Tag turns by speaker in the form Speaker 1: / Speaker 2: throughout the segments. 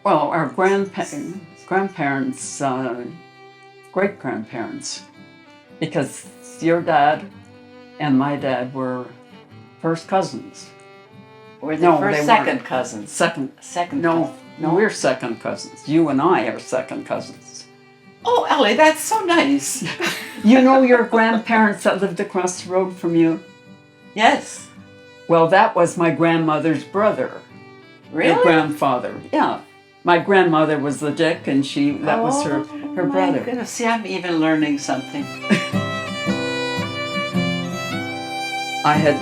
Speaker 1: Well, our grandparents, great-grandparents, because your dad and my dad were first cousins.
Speaker 2: Were they first, second cousins?
Speaker 1: Second.
Speaker 2: No,
Speaker 1: We're second cousins. You and I are second cousins.
Speaker 2: Oh, Elly, that's so nice.
Speaker 1: You know your grandparents that lived across the road from you?
Speaker 2: Yes.
Speaker 1: Well, that was my grandmother's brother.
Speaker 2: Really?
Speaker 1: Your grandfather, yeah. My grandmother was the Dick, and that was her brother.
Speaker 2: My goodness, see, I'm even learning something.
Speaker 1: I had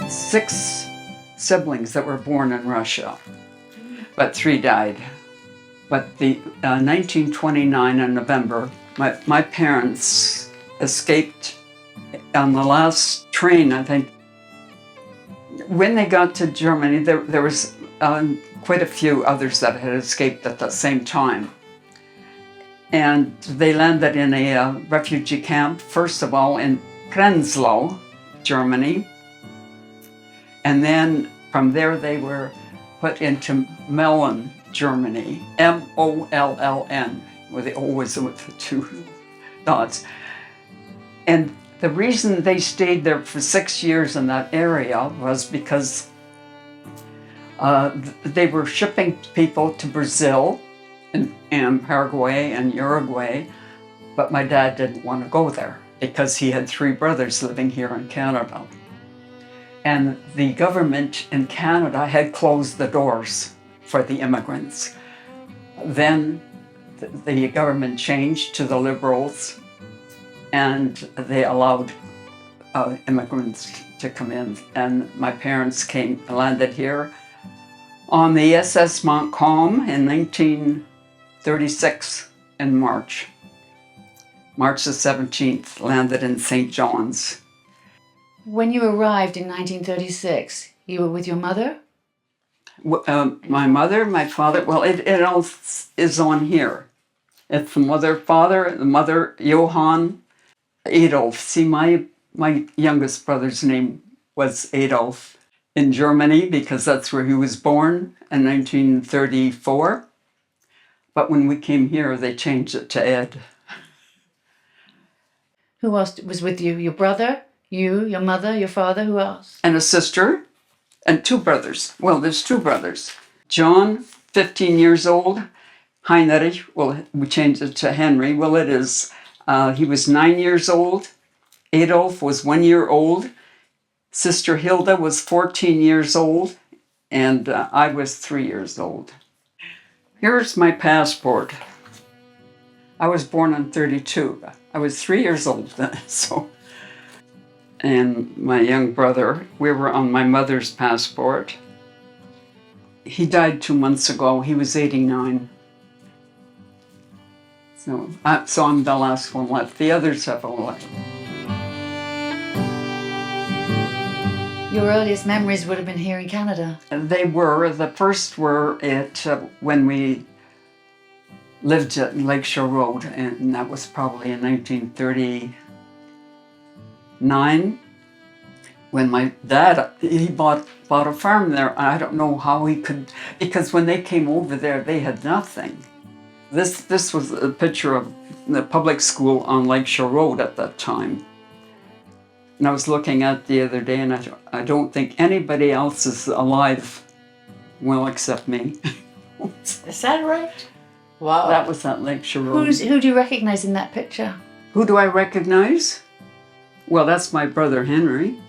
Speaker 1: 6 siblings that were born in Russia, but 3 died. But the 1929 in November, my parents escaped on the last train, I think. When they got to Germany, there was quite a few others that had escaped at the same time. And they landed in a refugee camp, first of all in Prenzlau, Germany. And then from there they were put into Mellon, Germany, Molln, where the O was with the 2 dots. And the reason they stayed there for 6 years in that area was because they were shipping people to Brazil and Paraguay and Uruguay, but my dad didn't want to go there because he had 3 brothers living here in Canada. And the government in Canada had closed the doors for the immigrants. Then the government changed to the Liberals, and they allowed immigrants to come in. And my parents landed here on the SS Montcalm in 1936 in March. March the 17th, landed in St. John's.
Speaker 3: When you arrived in 1936, you were with your mother?
Speaker 1: My mother, my father, well, it all is on here. It's the mother, Johann, Adolf. See, my youngest brother's name was Adolf in Germany because that's where he was born in 1934. But when we came here, they changed it to Ed.
Speaker 3: Who else was with you? Your brother, you, your mother, your father, who else?
Speaker 1: And a sister and 2 brothers. Well, there's 2 brothers. John, 15 years old. Heinrich, well, we changed it to Henry. Well, it is. He was 9 years old. Adolf was 1 year old. Sister Hilda was 14 years old. And I was 3 years old. Here's my passport. I was born in 32. I was 3 years old then, so. And my young brother, we were on my mother's passport. He died 2 months ago. He was 89. So I'm the last one left. The others have all left.
Speaker 3: Your earliest memories would have been here in Canada.
Speaker 1: They were. The first were when we lived at Lakeshore Road, and that was probably in 1939. When my dad, he bought a farm there. I don't know how he could, because when they came over there, they had nothing. This was a picture of the public school on Lakeshore Road at that time. And I was looking at it the other day, and I don't think anybody else is alive, well, except me.
Speaker 2: Is that right? Wow.
Speaker 1: That was at Lakeshore Road.
Speaker 3: Who do you recognize in that picture?
Speaker 1: Who do I recognize? Well, that's my brother Henry.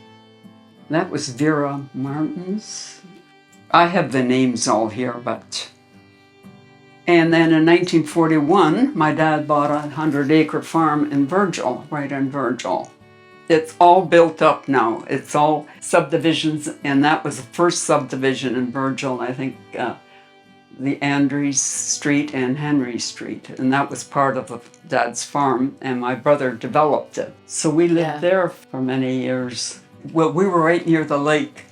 Speaker 1: That was Vera Martins. I have the names all here, but... And then in 1941, my dad bought a 100-acre farm in Virgil, right in Virgil. It's all built up now. It's all subdivisions, and that was the first subdivision in Virgil, I think, the Andrews Street and Henry Street, and that was part of Dad's farm, and my brother developed it. So we lived there for many years. Well, we were right near the lake,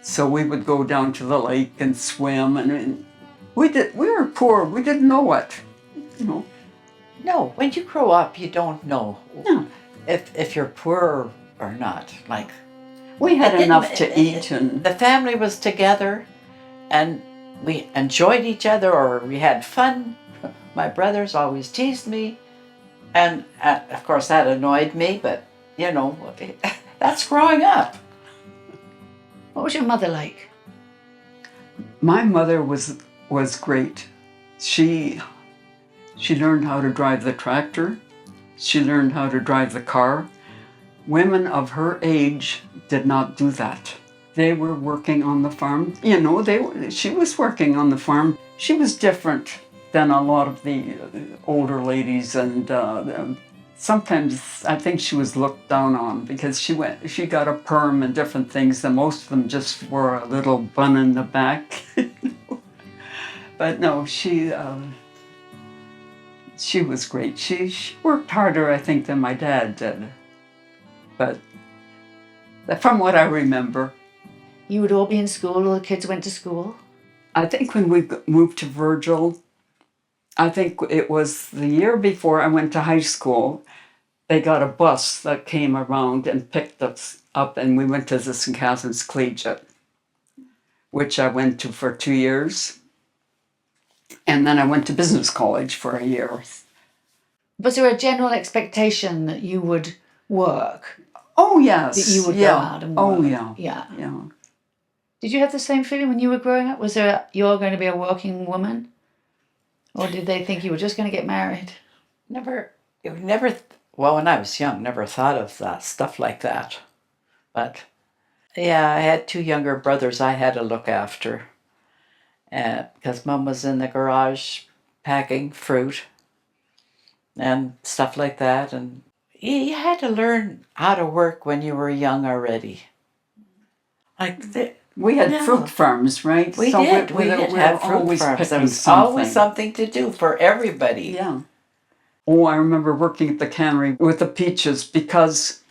Speaker 1: so we would go down to the lake and swim, and we were poor. We didn't know it, you know.
Speaker 2: No, when you grow up, you don't know
Speaker 1: No.
Speaker 2: if you're poor or not. Like,
Speaker 1: We had enough to eat, and
Speaker 2: the family was together, and we enjoyed each other or we had fun. My brothers always teased me. And of course that annoyed me, but you know, that's growing up.
Speaker 3: What was your mother like?
Speaker 1: My mother was great. She learned how to drive the tractor. She learned how to drive the car. Women of her age did not do that. They were working on the farm. You know, she was working on the farm. She was different than a lot of the older ladies, and sometimes I think she was looked down on because she got a perm and different things, and most of them just wore a little bun in the back. But no, she was great. She worked harder, I think, than my dad did. But from what I remember.
Speaker 3: You would all be in school, all the kids went to school?
Speaker 1: I think when we moved to Virgil, I think it was the year before I went to high school, they got a bus that came around and picked us up, and we went to the St. Catherine's Collegiate, which I went to for 2 years. And then I went to business college for a year.
Speaker 3: Was there a general expectation that you would work?
Speaker 1: Oh, yes.
Speaker 3: That you would go out and work?
Speaker 1: Oh, yeah.
Speaker 3: Yeah. Did you have the same feeling when you were growing up? Was there you're going to be a working woman? Or did they think you were just going to get married?
Speaker 2: Well, when I was young, never thought of that, stuff like that. But yeah, I had 2 younger brothers I had to look after. Because Mom was in the garage packing fruit and stuff like that. And you had to learn how to work when you were young already.
Speaker 1: We had fruit farms, right?
Speaker 2: We did have fruit farms. There was always something to do for everybody.
Speaker 1: Yeah. Oh, I remember working at the cannery with the peaches because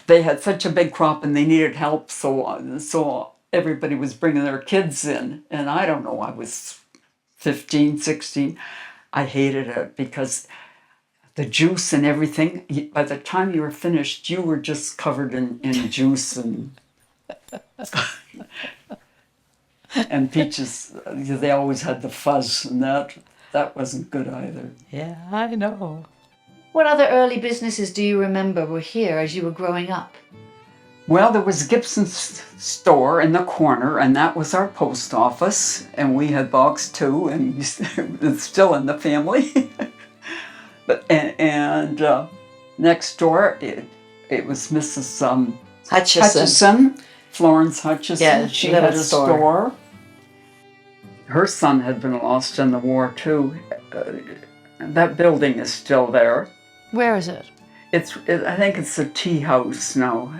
Speaker 1: they had such a big crop and they needed help. So everybody was bringing their kids in. And I don't know, I was 15, 16. I hated it because the juice and everything, by the time you were finished, you were just covered in juice and... and peaches, they always had the fuzz, and that wasn't good either.
Speaker 2: Yeah, I know.
Speaker 3: What other early businesses do you remember were here as you were growing up?
Speaker 1: Well, there was Gibson's store in the corner, and that was our post office, and we had Boggs too, and it's still in the family. and next door, it was Mrs. Hutchison. Florence Hutchison.
Speaker 2: Yeah,
Speaker 1: she had a store. Her son had been lost in the war too. That building is still there.
Speaker 3: Where is it?
Speaker 1: I think it's a tea house now.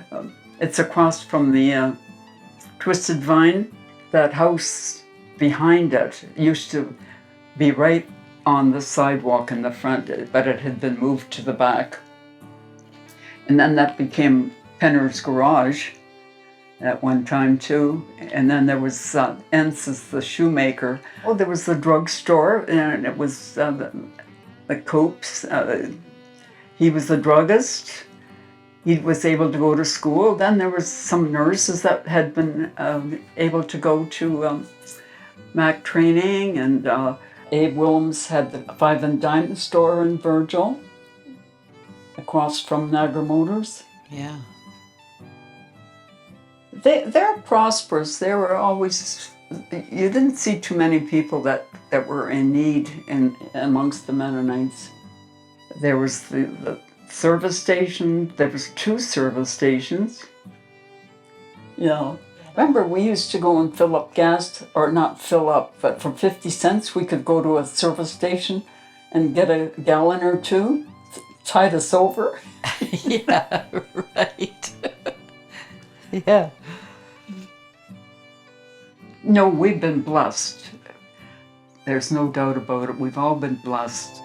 Speaker 1: It's across from the Twisted Vine. That house behind it used to be right on the sidewalk in the front, but it had been moved to the back. And then that became Penner's Garage at one time too, and then there was Ensis, the shoemaker. Oh, there was the drugstore, and it was the Koops. He was the druggist. He was able to go to school. Then there was some nurses that had been able to go to MAC training, and Abe Willems had the Five and Dime store in Virgil, across from Niagara Motors.
Speaker 2: Yeah.
Speaker 1: They're prosperous. They were always, you didn't see too many people that were in need amongst the Mennonites. There was the service station. There was 2 service stations. Yeah. Remember, we used to go and fill up gas, or not fill up, but for 50 cents we could go to a service station and get a gallon or 2, tide us over.
Speaker 2: Yeah, right. Yeah.
Speaker 1: No, we've been blessed. There's no doubt about it. We've all been blessed.